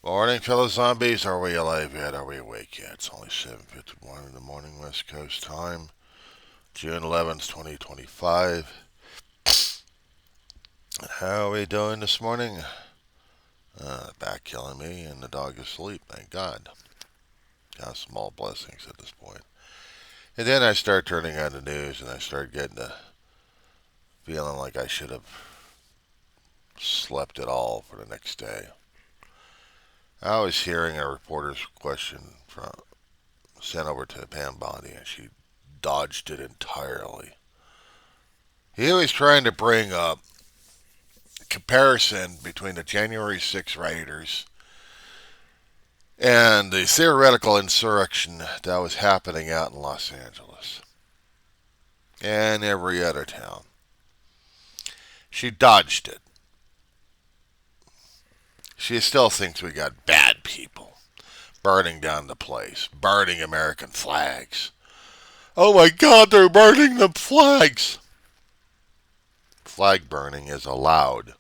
Morning, fellow zombies. Are we alive yet? Are we awake yet? It's only 7:51 in the morning, West Coast time. June 11th, 2025. How are we doing this morning? Back killing me, and the dog is asleep, thank God. Got small blessings at this point. And then I start turning on the news, and I start getting the feeling like I should have slept it all for the next day. I was hearing a reporter's question sent over to Pam Bondi, and she dodged it entirely. He was trying to bring up a comparison between the January 6 rioters and the theoretical insurrection that was happening out in Los Angeles and every other town. She dodged it. She still thinks we got bad people burning down the place, burning American flags. Oh my God, they're burning the flags. Flag burning is allowed.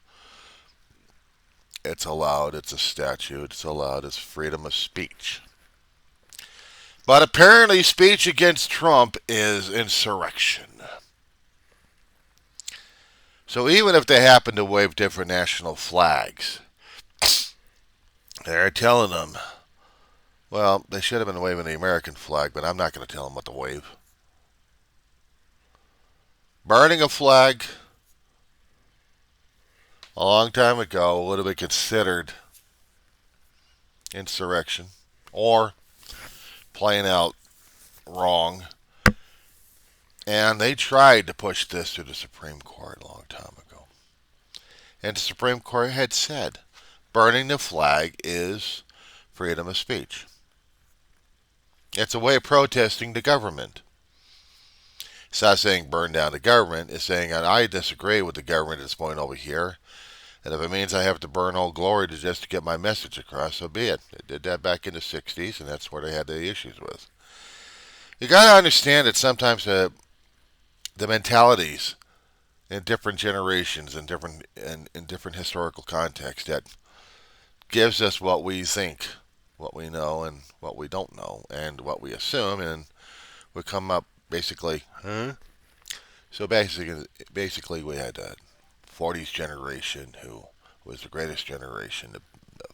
It's allowed. It's a statute. It's allowed. It's freedom of speech. But apparently, speech against Trump is insurrection. So even if they happen to wave different national flags, they're telling them, well, they should have been waving the American flag, but I'm not going to tell them what to wave. Burning a flag a long time ago would have been considered insurrection or playing out wrong. And they tried to push this to the Supreme Court a long time ago. And the Supreme Court had said burning the flag is freedom of speech. It's a way of protesting the government. It's not saying burn down the government. It's saying I disagree with the government at this point over here. And if it means I have to burn Old Glory just to get my message across, so be it. They did that back in the 60s, and that's where they had the issues with. You got to understand that sometimes the mentalities in different generations and in different historical contexts that gives us what we think, what we know, and what we don't know, and what we assume, and we come up basically, huh? So basically, we had a 40s generation who was the greatest generation that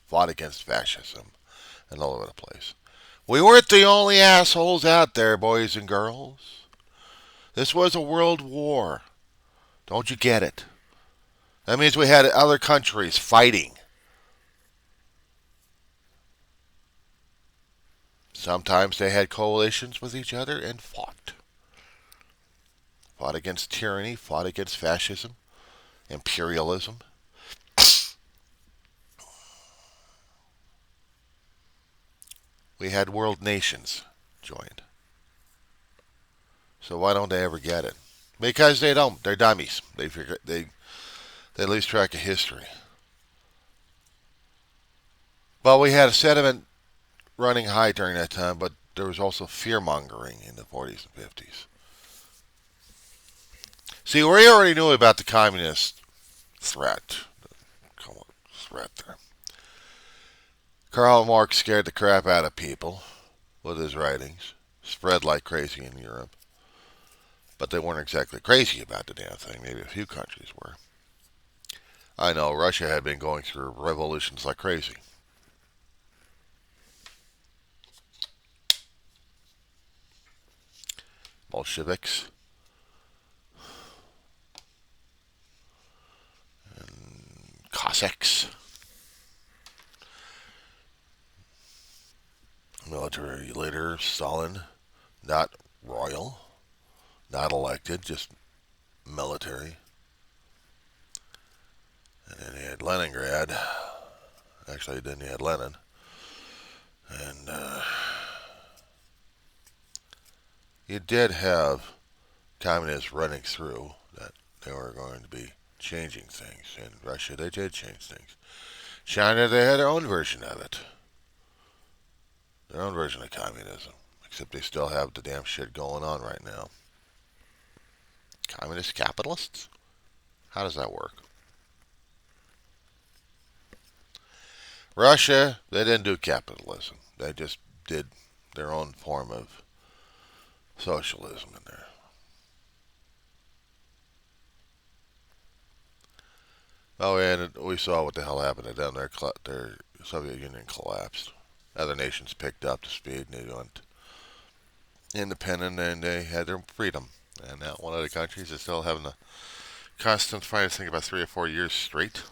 fought against fascism and all over the place. We weren't the only assholes out there, boys and girls. This was a world war. Don't you get it? That means we had other countries fighting. Sometimes they had coalitions with each other and fought. Fought against tyranny, fought against fascism, imperialism. We had world nations joined. So why don't they ever get it? Because they don't. They're dummies. They lose track of history. But we had a sentiment running high during that time, but there was also fear mongering in the 40s and 50s. See, we already knew about the communist threat. Threat there. Karl Marx scared the crap out of people with his writings, spread like crazy in Europe. But they weren't exactly crazy about the damn thing. Maybe a few countries were. I know Russia had been going through revolutions like crazy. Bolsheviks and Cossacks, military leader Stalin, not royal, not elected, just military. And then he had Leningrad. Actually, then he had Lenin. And you did have communists running through that they were going to be changing things. In Russia, they did change things. China, they had their own version of it. Their own version of communism. Except they still have the damn shit going on right now. Communist capitalists? How does that work? Russia, they didn't do capitalism. They just did their own form of socialism in there. Oh, and we saw what the hell happened to them. Their Soviet Union collapsed. Other nations picked up the speed and they went independent and they had their freedom. And now one of the countries is still having a constant fight. I think about 3 or 4 years straight,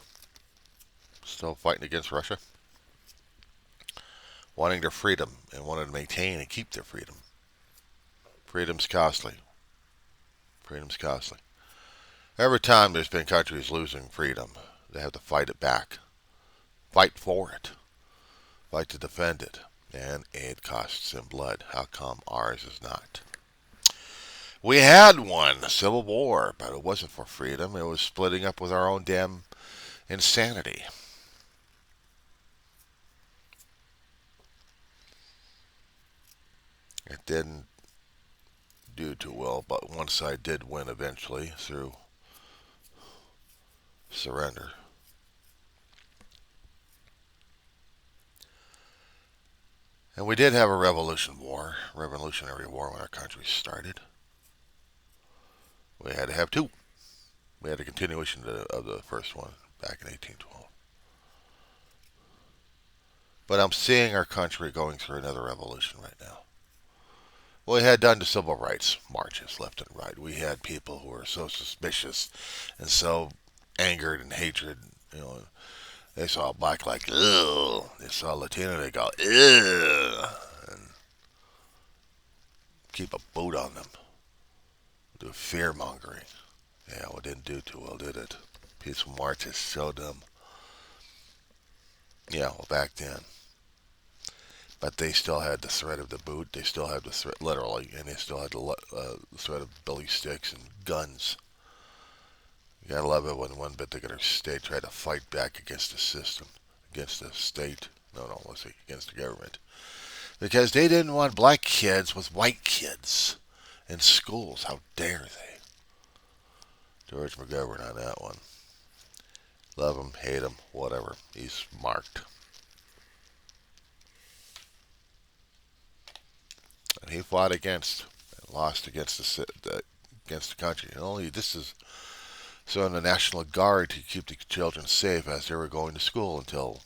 still fighting against Russia, wanting their freedom and wanting to maintain and keep their freedom. Freedom's costly. Freedom's costly. Every time there's been countries losing freedom, they have to fight it back, fight for it, fight to defend it, and it costs them blood. How come ours is not? We had one, Civil War, but it wasn't for freedom. It was splitting up with our own damn insanity. It didn't do too well, but one side did win eventually through surrender. And we did have a revolutionary war when our country started. We had to have two. We had a continuation of the first one back in 1812. But I'm seeing our country going through another revolution right now. We had done the civil rights marches left and right. We had people who were so suspicious and so angered and hatred. You know, they saw a black like, ugh. They saw a Latino, they go, ugh. And keep a boot on them. Do fear mongering. Yeah, well, it didn't do too well, did it? Peaceful marches showed them. Yeah, well, back then. But they still had the threat of the boot. They still had the threat, literally, and they still had the threat of billy sticks and guns. You gotta love it when one particular state tried to fight back against the system, against the state. No, let's say against the government. Because they didn't want black kids with white kids in schools. How dare they? George McGovern on that one. Love him, hate him, whatever. He's marked. And he fought against and lost against the country. And only this is so in the National Guard to keep the children safe as they were going to school until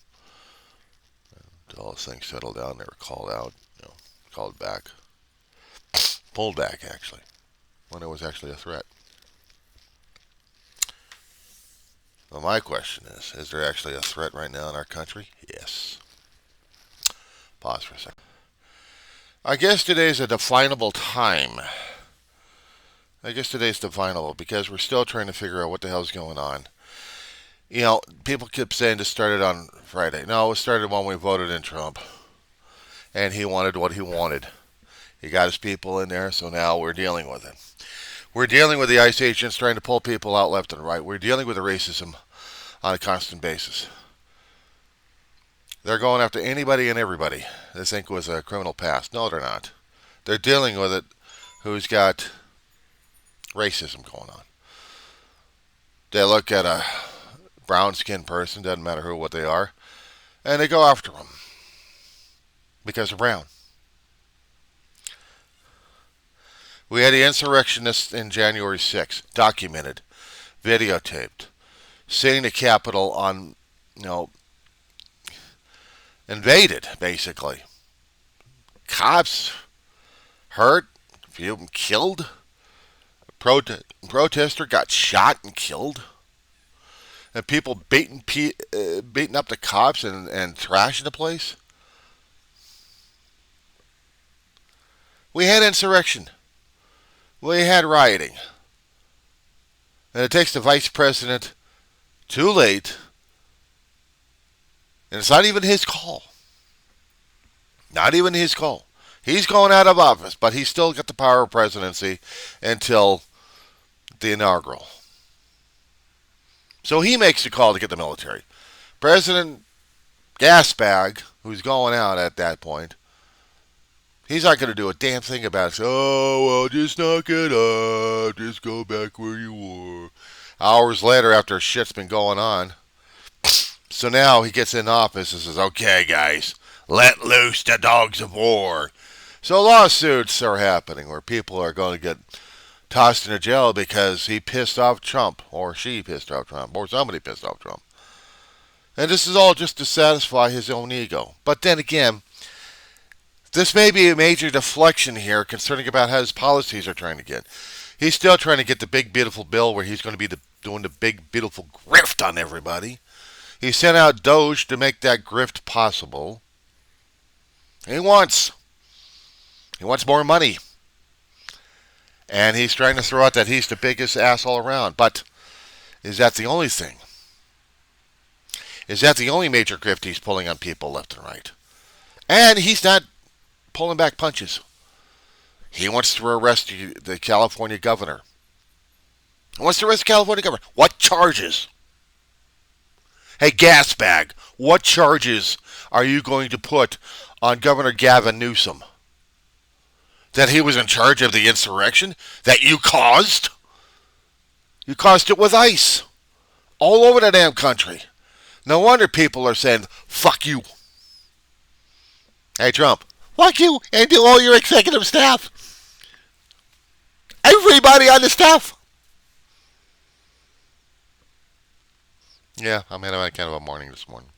all things settled down. They were called out, called back, pulled back actually, when it was actually a threat. Well, my question is there actually a threat right now in our country? Yes. Pause for a second. I guess today's a definable time. I guess today's definable because we're still trying to figure out what the hell's going on. You know, people keep saying this started on Friday. No, it started when we voted in Trump. And he wanted what he wanted. He got his people in there, so now we're dealing with it. We're dealing with the ICE agents trying to pull people out left and right. We're dealing with the racism on a constant basis. They're going after anybody and everybody they think was a criminal past. No, they're not. They're dealing with it who's got racism going on. They look at a brown-skinned person, doesn't matter who, what they are, and they go after them because they're brown. We had the insurrectionists in January 6th, documented, videotaped, sitting the Capitol on, invaded, basically. Cops hurt, a few of them killed. A protester got shot and killed. And people beating up the cops and trashing the place. We had insurrection. We had rioting. And it takes the vice president too late. And it's not even his call. Not even his call. He's going out of office, but he's still got the power of presidency until the inaugural. So he makes the call to get the military. President Gasbag, who's going out at that point, he's not going to do a damn thing about it. Oh, well, just knock it up. Just go back where you were. Hours later, after shit's been going on, So now he gets in office and says, okay, guys, let loose the dogs of war. So lawsuits are happening where people are going to get tossed into jail because he pissed off Trump, or she pissed off Trump, or somebody pissed off Trump. And this is all just to satisfy his own ego. But then again, this may be a major deflection here concerning about how his policies are trying to get. He's still trying to get the big, beautiful bill where he's going to be doing the big, beautiful grift on everybody. He sent out Doge to make that grift possible. He wants more money. And he's trying to throw out that he's the biggest asshole around. But is that the only thing? Is that the only major grift he's pulling on people left and right? And he's not pulling back punches. He wants to arrest the California governor. He wants to arrest the California governor. What charges? Hey, Gasbag, what charges are you going to put on Governor Gavin Newsom? That he was in charge of the insurrection that you caused? You caused it with ICE. All over the damn country. No wonder people are saying, fuck you. Hey, Trump, fuck you and to all your executive staff. Everybody on the staff. Yeah, I'm having kind of a morning this morning.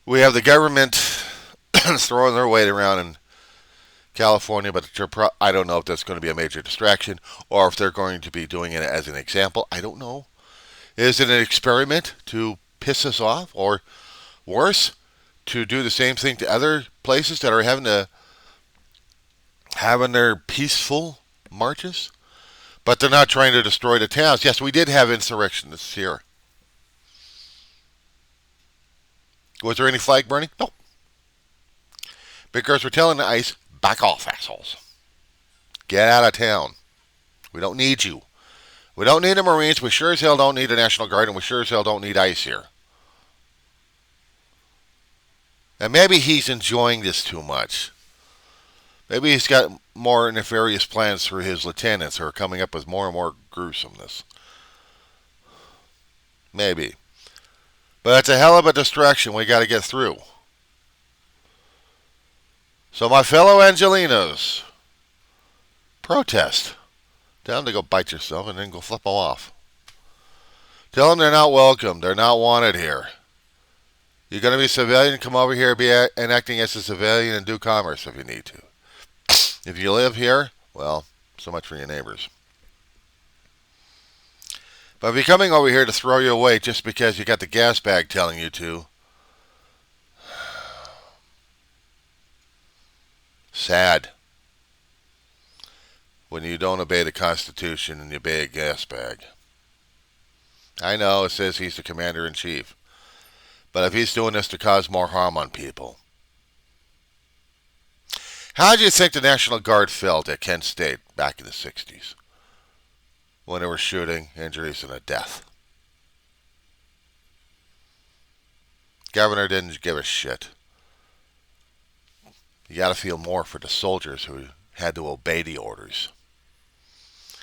We have the government throwing their weight around in California, but I don't know if that's going to be a major distraction or if they're going to be doing it as an example. I don't know. Is it an experiment to piss us off, or worse, to do the same thing to other places that are having their peaceful marches? But they're not trying to destroy the towns. Yes, we did have insurrectionists here. Was there any flag burning? No. Because we're telling the ICE, back off, assholes. Get out of town. We don't need you. We don't need the Marines. We sure as hell don't need the National Guard, and we sure as hell don't need ICE here. And maybe he's enjoying this too much. Maybe he's got more nefarious plans through his lieutenants who are coming up with more and more gruesomeness. Maybe. But it's a hell of a distraction we got to get through. So my fellow Angelinos, protest. Tell them to go bite yourself and then go flip them off. Tell them they're not welcome. They're not wanted here. You're going to be a civilian, come over here, be enacting as a civilian, and do commerce if you need to. If you live here, well, so much for your neighbors. But if you're coming over here to throw you away just because you got the gas bag telling you to, sad. When you don't obey the Constitution and you obey a gas bag. I know it says he's the commander-in-chief. But if he's doing this to cause more harm on people. How do you think the National Guard felt at Kent State back in the 60s? When there were shooting, injuries, and a death. Governor didn't give a shit. You got to feel more for the soldiers who had to obey the orders.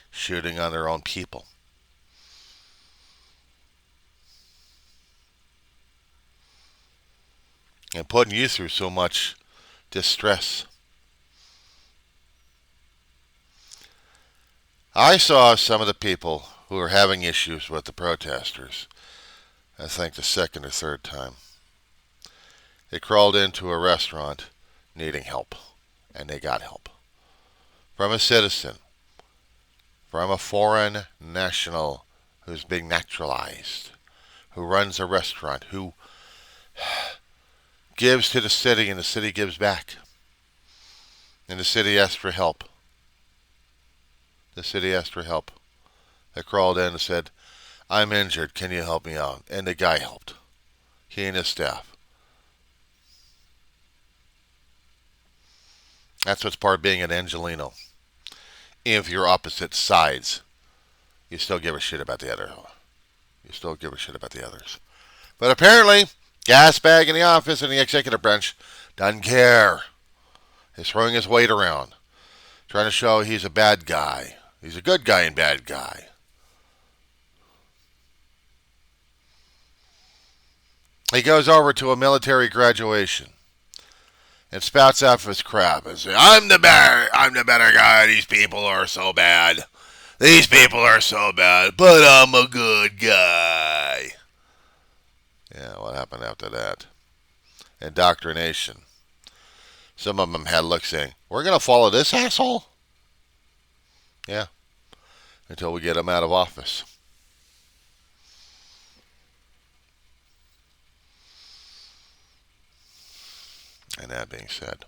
Shooting on their own people. And putting you through so much distress. I saw some of the people who were having issues with the protesters, I think the second or third time. They crawled into a restaurant needing help, and they got help. From a citizen, from a foreign national who's being naturalized, who runs a restaurant, who gives to the city and the city gives back. And the city asked for help. The city asked for help. They crawled in and said, I'm injured, can you help me out? And the guy helped. He and his staff. That's what's part of being an Angelino. If you're opposite sides, you still give a shit about the other. You still give a shit about the others. But apparently, Gasbag in the office and the executive branch doesn't care. He's throwing his weight around. Trying to show he's a bad guy. He's a good guy and bad guy. He goes over to a military graduation and spouts out for his crap and says, I'm the better guy. These people are so bad. These people are so bad, but I'm a good guy. Yeah, what happened after that? Indoctrination. Some of them had looks saying, we're going to follow this asshole? Yeah, until we get him out of office. And that being said,